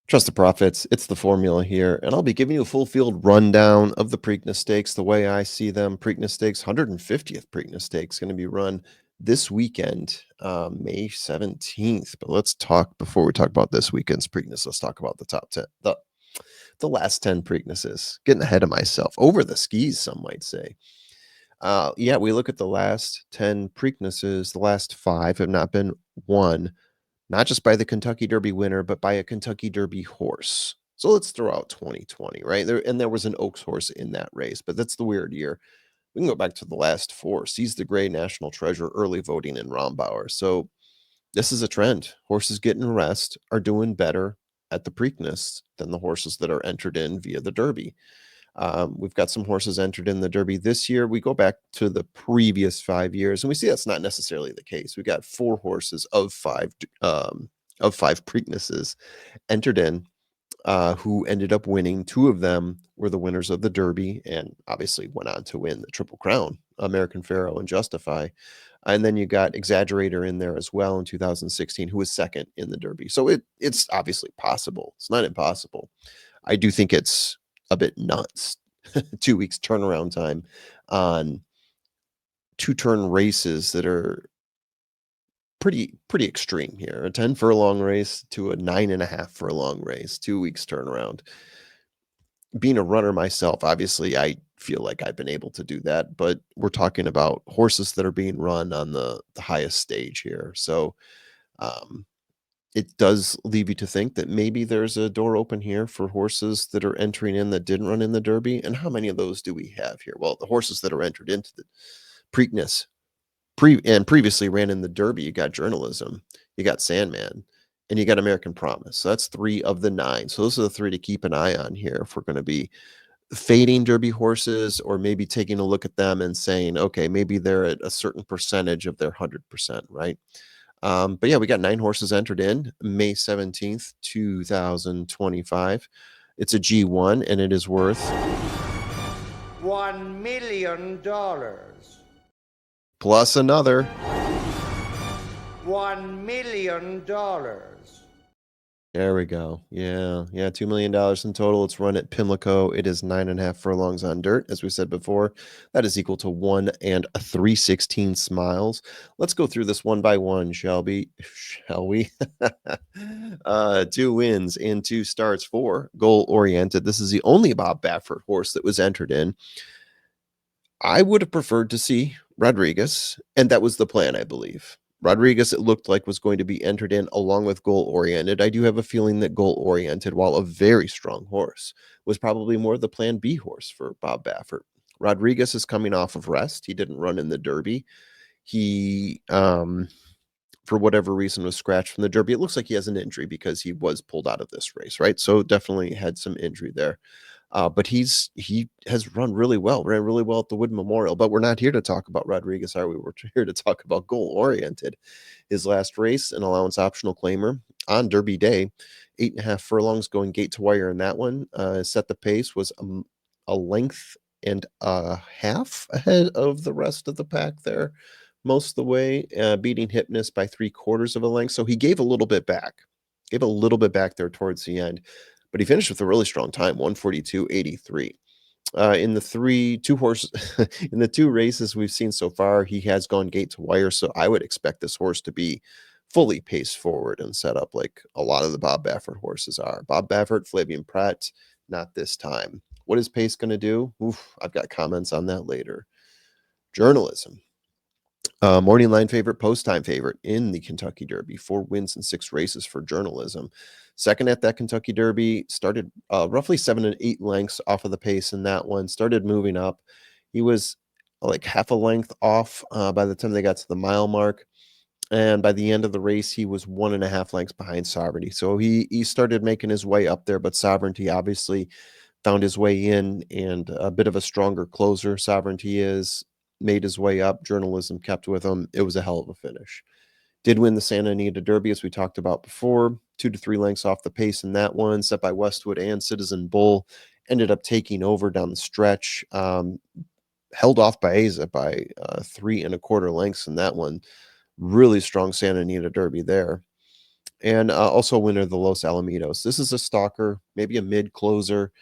Trust the profits. It's the formula here, and I'll be giving you a full field rundown of the Preakness Stakes the way I see them. Preakness Stakes, 150th Preakness Stakes, going to be run this weekend, May 17th. But let's talk before we talk about this weekend's Preakness. Let's talk about the top 10, the last 10 Preaknesses. Getting ahead of myself, over the skis, some might say. Yeah, we look at the last 10 Preaknesses. The last 5 have not been won not just by the Kentucky Derby winner, but by a Kentucky Derby horse. So let's throw out 2020, right? There was an Oaks horse in that race, but that's the weird year. We can go back to the last 4. Seize the Gray, National Treasure, early voting in Rombauer. So this is a trend. Horses getting rest are doing better at the Preakness than the horses that are entered in via the Derby. We've got some horses entered in the Derby this year. We go back to the previous 5 years, and we see that's not necessarily the case. We got 4 horses of 5 Preaknesses entered in, who ended up winning. 2 of them were the winners of the Derby, and obviously went on to win the Triple Crown: American Pharoah and Justify. And then you got Exaggerator in there as well in 2016, who was second in the Derby. So it's obviously possible. It's not impossible. I do think it's a bit nuts. 2 weeks turnaround time on 2-turn races that are pretty extreme here. A 10 furlong race to a 9.5 furlong race, 2 weeks turnaround. Being a runner myself, obviously, I feel like I've been able to do that, but we're talking about horses that are being run on the highest stage here. So, um, it does leave you to think that maybe there's a door open here for horses that are entering in that didn't run in the Derby. And how many of those do we have here? Well, the horses that are entered into the Preakness previously ran in the Derby. You got Journalism, you got Sandman, and you got American Promise. So that's 3 of the 9. So those are the 3 to keep an eye on here if we're going to be fading Derby horses, or maybe taking a look at them and saying, okay, maybe they're at a certain percentage of their 100%, right? But yeah, we got 9 horses entered in May 17th, 2025. It's a G1, and it is worth $1 million. plus another $1 million. There we go. Yeah. $2 million in total. It's run at Pimlico. It is 9.5 furlongs on dirt. As we said before, that is equal to 1 3/16 miles. Let's go through this one by one, shall we? 2 wins and 2 starts for Goal Oriented. This is the only Bob Baffert horse that was entered in. I would have preferred to see Rodriguez, and that was the plan, I believe. Rodriguez, it looked like, was going to be entered in along with Goal Oriented. I do have a feeling that Goal Oriented, while a very strong horse, was probably more the plan B horse for Bob Baffert. Rodriguez is coming off of rest. He didn't run in the Derby. He, for whatever reason, was scratched from the Derby. It looks like he has an injury because he was pulled out of this race, right? So definitely had some injury there. But he has ran really well at the Wood Memorial. But we're not here to talk about Rodriguez, are we? We're here to talk about Goal Oriented. His last race, an allowance optional claimer on Derby Day, 8.5 furlongs going gate to wire in that one. Set the pace, was a length and a half ahead of the rest of the pack there most of the way, beating Hypnus by 3/4 of a length. So he gave a little bit back, there towards the end. But he finished with a really strong time, 1:42.83. In the 2 horses in the 2 races we've seen so far, he has gone gate to wire, so I would expect this horse to be fully paced forward and set up like a lot of the Bob Baffert horses are. Bob Baffert, Flavien Prat, not this time. What is pace going to do? Oof, I've got comments on that later. Journalism. Morning line favorite, post time favorite in the Kentucky Derby. 4 wins and 6 races for Journalism. Second at that Kentucky Derby, started roughly 7 and 8 lengths off of the pace in that one. Started moving up. He was like half a length off by the time they got to the mile mark. And by the end of the race, he was 1.5 lengths behind Sovereignty. So he started making his way up there, but Sovereignty obviously found his way in, and a bit of a stronger closer. Sovereignty made his way up. Journalism kept with him. It was a hell of a finish. Did win the Santa Anita Derby, as we talked about before. 2 to 3 lengths off the pace in that one, set by Westwood and Citizen Bull. Ended up taking over down the stretch. Held off by Aza by 3 1/4 lengths in that one. Really strong Santa Anita Derby there. and also a winner of the Los Alamitos. This is a stalker, maybe a mid closer.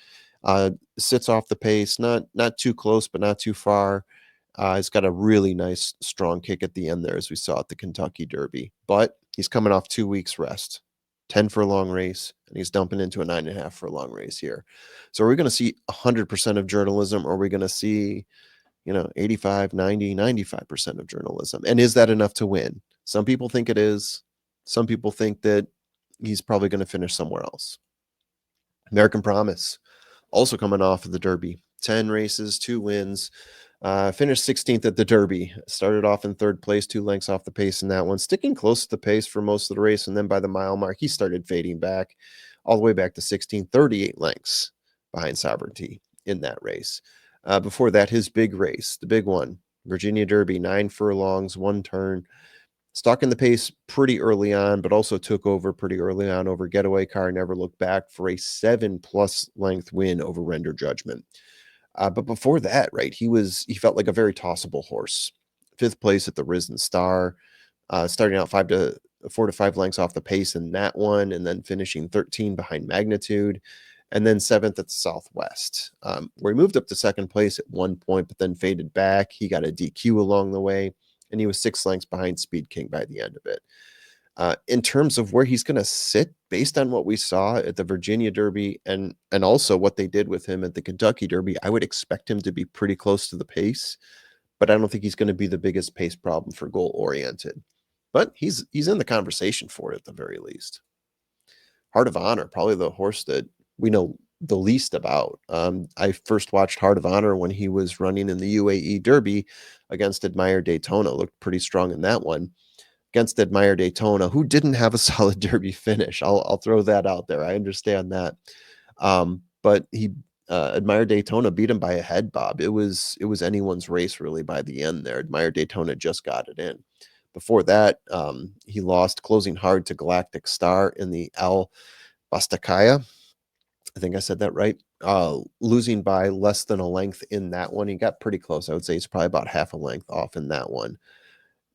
Sits off the pace, not too close, but not too far. He's got a really nice strong kick at the end there, as we saw at the Kentucky Derby. But he's coming off 2 weeks rest, 10 furlong race, and he's dumping into a 9.5 furlong race here. So are we going to see 100% of journalism, or are we going to see 85, 90, 95% of journalism? And is that enough to win? Some people think it is. Some people think that he's probably going to finish somewhere else. American Promise, also coming off of the Derby, 10 races, 2 wins, finished 16th at the Derby. Started off in third place, 2 lengths off the pace in that one, sticking close to the pace for most of the race. And then by the mile mark, he started fading back all the way back to 16, 38 lengths behind Sovereignty in that race. Before that, his big race, the big one, Virginia Derby, 9 furlongs, 1 turn. Stalking the pace pretty early on, but also took over pretty early on over Getaway Car, Never Looked Back for a 7+ length win over Render Judgment. But before that, right, he felt like a very tossable horse. 5th place at the Risen Star, starting out 4 to 5 lengths off the pace in that one, and then finishing 13 behind Magnitude, and then 7th at the Southwest, where he moved up to 2nd place at one point, but then faded back. He got a DQ along the way, and he was 6 lengths behind Speed King by the end of it. In terms of where he's going to sit, based on what we saw at the Virginia Derby and also what they did with him at the Kentucky Derby, I would expect him to be pretty close to the pace, but I don't think he's going to be the biggest pace problem for Goal Oriented. But he's in the conversation for it at the very least. Heart of Honor, probably the horse that we know the least about. I first watched Heart of Honor when he was running in the UAE Derby against Admire Daytona. Looked pretty strong in that one. Against Admire Daytona, who didn't have a solid Derby finish. I'll throw that out there. I understand that. But he Admire Daytona beat him by a head bob. It was anyone's race really by the end there. Admire Daytona just got it in. Before that, he lost closing hard to Galactic Star in the Al Bastakaya. I think I said that right. Losing by less than a length in that one. He got pretty close. I would say he's probably about half a length off in that one.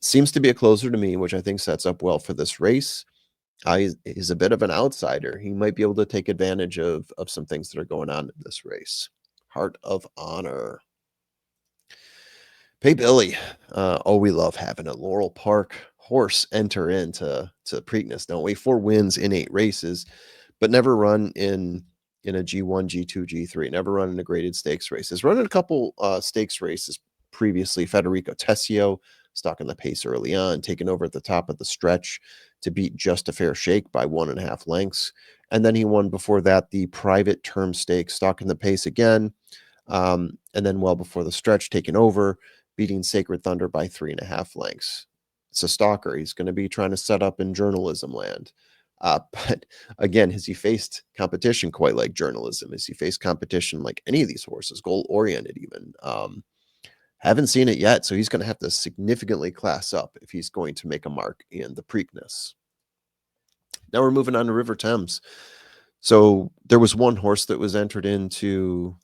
Seems to be a closer to me, which I think sets up well for this race. He's a bit of an outsider. He might be able to take advantage of some things that are going on in this race. Heart of Honor. Pay Billy. We love having a Laurel Park horse enter into Preakness, don't we? 4 wins in 8 races, but never run in a G1, G2, G3. Never run in a graded stakes races. Run in a couple stakes races previously. Federico Tessio stalking the pace early on, taking over at the top of the stretch to beat Just a Fair Shake by 1.5 lengths. And then he won before that the Private Term Stakes, stalking the pace again. And then well before the stretch, taking over, beating Sacred Thunder by 3.5 lengths. It's a stalker. He's going to be trying to set up in journalism land. But again, has he faced competition quite like journalism? Has he faced competition like any of these horses, goal oriented even? Haven't seen it yet, so he's going to have to significantly class up if he's going to make a mark in the Preakness. Now we're moving on to River Thames. So there was one horse that was entered into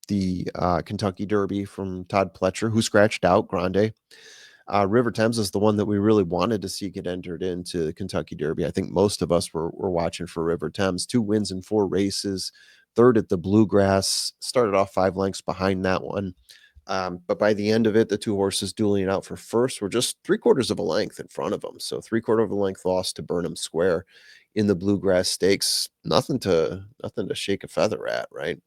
the Kentucky Derby from Todd Pletcher, who scratched out Grande. River Thames is the one that we really wanted to see get entered into the Kentucky Derby. I think most of us were watching for River Thames. 2 wins in 4 races, 3rd at the Bluegrass, started off 5 lengths behind that one. But by the end of it, the 2 horses dueling out for first were just 3/4 of a length in front of them. So 3/4 of a length loss to Burnham Square in the Bluegrass Stakes. Nothing to shake a feather at, right?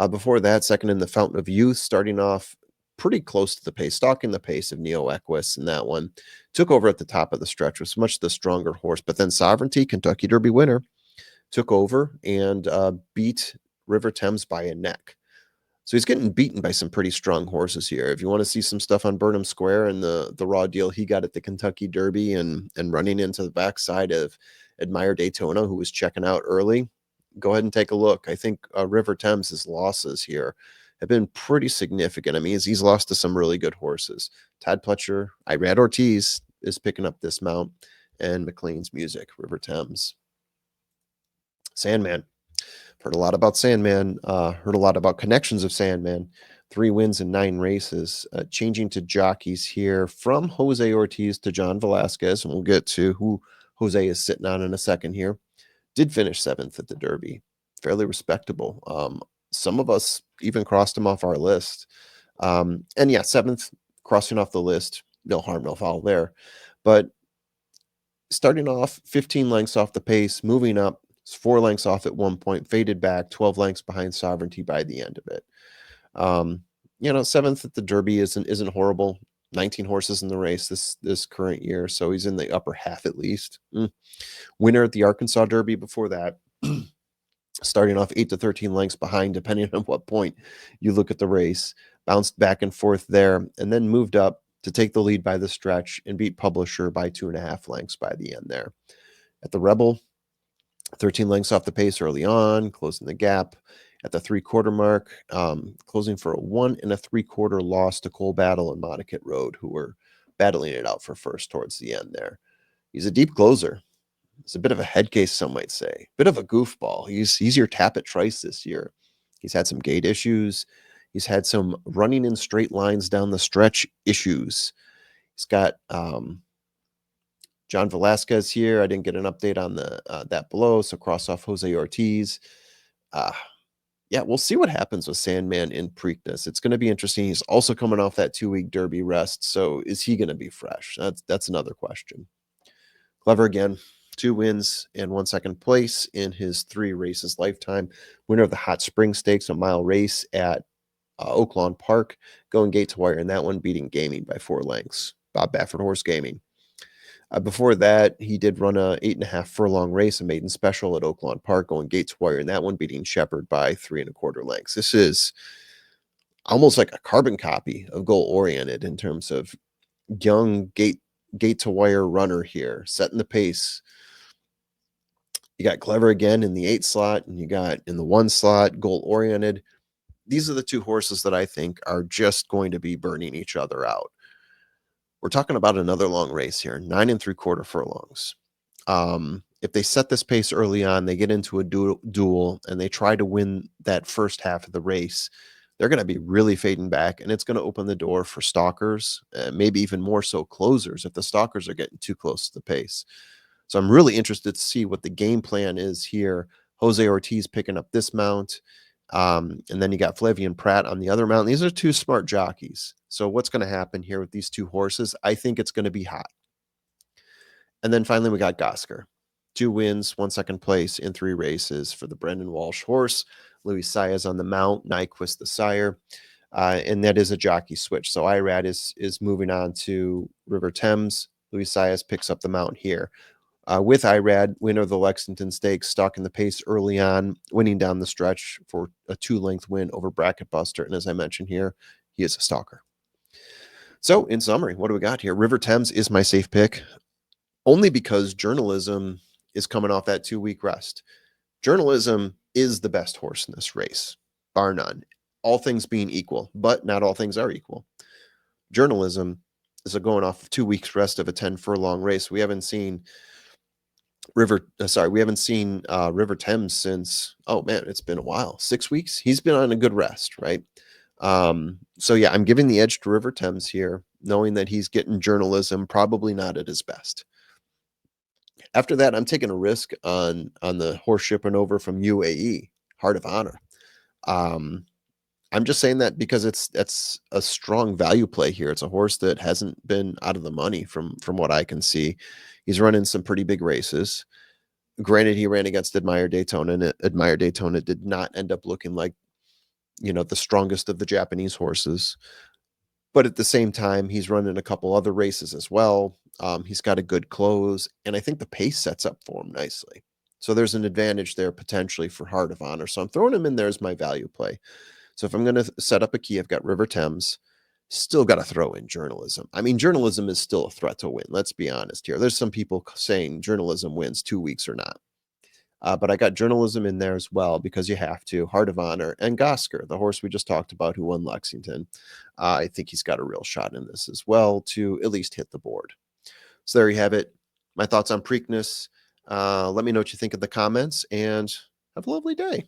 Before that, second in the Fountain of Youth, starting off pretty close to the pace, stalking the pace of Neo Equus in that one. Took over at the top of the stretch, was much the stronger horse. But then Sovereignty, Kentucky Derby winner, took over and beat River Thames by a neck. So he's getting beaten by some pretty strong horses here. If you want to see some stuff on Burnham Square and the raw deal he got at the Kentucky Derby and running into the backside of Admire Daytona, who was checking out early, go ahead and take a look. I think River Thames' losses here have been pretty significant. I mean, he's lost to some really good horses. Todd Pletcher, Irad Ortiz is picking up this mount, and McLean's Music, River Thames. Sandman. Heard a lot about Sandman, heard a lot about connections of Sandman. 3 wins in 9 races, changing to jockeys here from Jose Ortiz to John Velasquez, and we'll get to who Jose is sitting on in a second here. Did finish 7th at the Derby. Fairly respectable. Some of us even crossed him off our list. And yeah, 7th, crossing off the list. No harm, no foul there. But starting off 15 lengths off the pace, moving up, 4 lengths off at one point, faded back, 12 lengths behind Sovereignty by the end of it. 7th at the Derby isn't horrible. 19 horses in the race this current year, so he's in the upper half at least. Winner at the Arkansas Derby before that, starting off 8 to 13 lengths behind, depending on what point you look at the race. Bounced back and forth there, and then moved up to take the lead by the stretch and beat Publisher by 2.5 lengths by the end there. At the Rebel, 13 lengths off the pace early on, closing the gap at the 3/4 mark, closing for a 1 3/4 loss to Cole Battle and Monticut Road, who were battling it out for first towards the end there. He's a deep closer. It's a bit of a head case, some might say. Bit of a goofball. He's your tap at Trice this year. He's had some gait issues. He's had some running in straight lines down the stretch issues. He's got John Velasquez here. I didn't get an update on the that below, so cross off Jose Ortiz. Yeah, we'll see what happens with Sandman in Preakness. It's going to be interesting. He's also coming off that 2-week Derby rest, so is he going to be fresh? That's another question. Clever again, 2 wins and 1 second place in his 3 races lifetime. Winner of the Hot Spring Stakes, a mile race at Oaklawn Park, going gate to wire in that one, beating Gaming by 4 lengths. Bob Baffert Horse Gaming. Before that, he did run a 8.5 furlong race, a maiden special at Oaklawn Park, going gate to wire in that one, beating Shepherd by 3.25 lengths. This is almost like a carbon copy of Goal Oriented in terms of young gate to wire runner here, setting the pace. You got Clever again in the 8 slot, and you got in the 1 slot, Goal Oriented. These are the 2 horses that I think are just going to be burning each other out. We're talking about another long race here, 9 3/4 furlongs. If they set this pace early on, they get into a duel and they try to win that first half of the race, they're going to be really fading back, and it's going to open the door for stalkers, maybe even more so closers if the stalkers are getting too close to the pace. So I'm really interested to see what the game plan is here. Jose Ortiz picking up this mount. And then you got Flavian Pratt on the other mount. These are 2 smart jockeys. So what's going to happen here with these 2 horses? I think it's going to be hot. And then finally, we got Gosger. 2 wins, 1 second place in 3 races for the Brendan Walsh horse. Louis Saez on the mount, Nyquist the sire. And that is a jockey switch. So Irad is moving on to River Thames. Louis Saez picks up the mount here. With Irad, winner of the Lexington Stakes, stalking the pace early on, winning down the stretch for a 2-length win over Bracket Buster. And as I mentioned here, he is a stalker. So in summary, what do we got here? River Thames is my safe pick, only because Journalism is coming off that 2-week rest. Journalism is the best horse in this race, bar none. All things being equal, but not all things are equal. Journalism is going off 2 weeks rest of a 10 furlong race. We haven't seen River Thames since, oh man, it's been a while, 6 weeks. He's been on a good rest, right? So yeah, I'm giving the edge to River Thames here, knowing that he's getting Journalism probably not at his best. After that, I'm taking a risk on the horse shipping over from UAE, Heart of Honor. I'm just saying that because that's a strong value play here. It's a horse that hasn't been out of the money from what I can see. He's running some pretty big races. Granted, he ran against Admire Daytona, and Admire Daytona did not end up looking like, the strongest of the Japanese horses. But at the same time, he's running a couple other races as well. He's got a good close, and I think the pace sets up for him nicely. So there's an advantage there potentially for Heart of Honor. So I'm throwing him in there as my value play. So if I'm going to set up a key, I've got River Thames. Still got to throw in Journalism. I mean, Journalism is still a threat to win. Let's be honest here. There's some people saying Journalism wins 2 weeks or not. But I got Journalism in there as well because you have to. Heart of Honor and Gosger, the horse we just talked about who won Lexington. I think he's got a real shot in this as well to at least hit the board. So there you have it. My thoughts on Preakness. Let me know what you think in the comments, and have a lovely day.